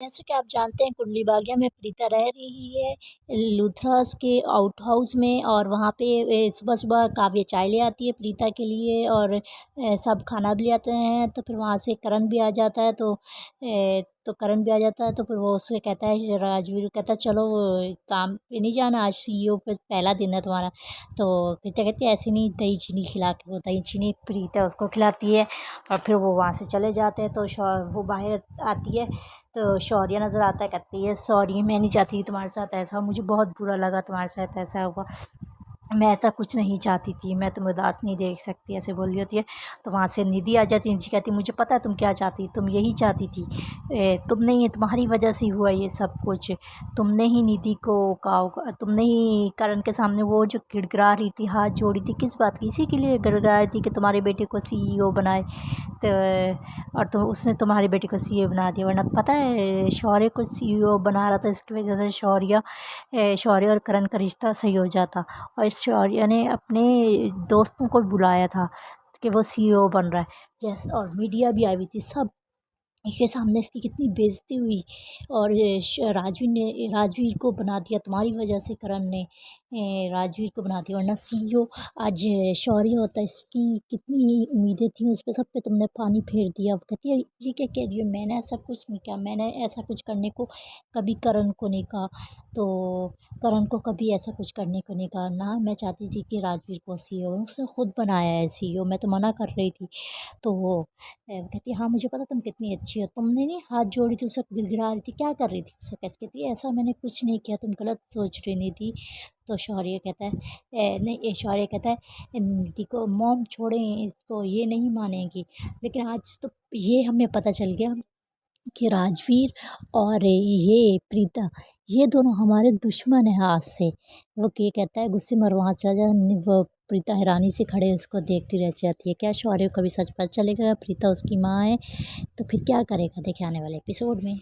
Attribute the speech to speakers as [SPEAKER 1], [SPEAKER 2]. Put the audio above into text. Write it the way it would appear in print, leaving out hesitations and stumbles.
[SPEAKER 1] जैसे कि आप जानते हैं कुंडली बागिया में प्रीता रह रही है लूथरस के आउट हाउस में। और वहाँ पे सुबह सुबह काव्य चाय ले आती है प्रीता के लिए, और सब खाना भी ले आते हैं। तो फिर वहाँ से करण भी आ जाता है। तो करण भी आ जाता है तो फिर वो उससे कहता है, राजवीर कहता है चलो काम पे नहीं जाना, आज सीईओ पे पहला दिन है तुम्हारा। तो प्रीता कहती है ऐसे नहीं, दही चीनी खिला के, वो दही चीनी प्रीता उसको खिलाती है। और फिर वो वहाँ से चले जाते हैं। तो वो बाहर आती है तो शौर्य नज़र आता है, कहती है सॉरी मैं नहीं चाहती तुम्हारे साथ ऐसा, मुझे बहुत बुरा लगा तुम्हारे साथ ऐसा हुआ, मैं ऐसा कुछ नहीं चाहती थी, मैं तुम्हें उदास नहीं देख सकती, ऐसे बोल रही होती है। तो वहाँ से निधि आ जाती है। निधि कहती है मुझे पता है तुम क्या चाहती, तुम यही चाहती थी, तुमने ही, तुम्हारी वजह से हुआ ये सब कुछ, तुमने ही निधि को तुमने ही करण के सामने वो जो गिड़गिड़ा रही थी, हाथ जोड़ी थी, किस बात की, इसी के लिए गिड़गिड़ा रही थी कि तुम्हारे बेटे को सीईओ बनाए। तो और तो उसने तुम्हारे बेटे को सीईओ बना दिया, वरना पता है शौर्य को सीईओ बना रहा था, इसकी वजह से शौर्य और करण का रिश्ता सही हो जाता। और शौर्य ने अपने दोस्तों को बुलाया था कि वो सीईओ बन रहा है, जैसे, और मीडिया भी आई हुई थी, सब के सामने इसकी कितनी बेइज्जती हुई। और राजवीर को बना दिया तुम्हारी वजह से, करण ने राजवीर को बना दिया, वरना सीईओ आज शौर्य होता, इसकी कितनी उम्मीदें थी उस पर, सब पे तुमने पानी फेर दिया। वो कहती है ये क्या कह रही है, मैंने ऐसा कुछ नहीं किया, मैंने ऐसा कुछ करने को कभी करण को नहीं कहा। तो करण को कभी ऐसा कुछ करने को नहीं कहा ना, मैं चाहती थी कि राजवीर को सीईओ, उसने खुद बनाया है सीईओ, मैं तो मना कर रही थी। तो वो कहती है हाँ मुझे पता तुम कितनी अच्छी हो, तुमने नहीं हाथ जोड़ी थी, उसे गिड़गिड़ा रही थी, क्या कर रही थी, उसे कैसे कहती है ऐसा मैंने कुछ नहीं किया, तुम गलत सोच रही नहीं थी। तो शौर्य कहता है नहीं, शौर्य कहता है निधि को, मॉम छोड़ें इसको, ये नहीं मानेगी। लेकिन आज तो ये हमें पता चल गया कि राजवीर और ये प्रीता, ये दोनों हमारे दुश्मन हैं आज से। वो ये कहता है गुस्से में, और वहाँ चला जा, वो प्रीता हैरानी से खड़े उसको देखती रह जाती है। क्या शौर्य को भी सच पता चलेगा प्रीता उसकी माँ है, तो फिर क्या करेगा, देखे आने वाले एपिसोड में।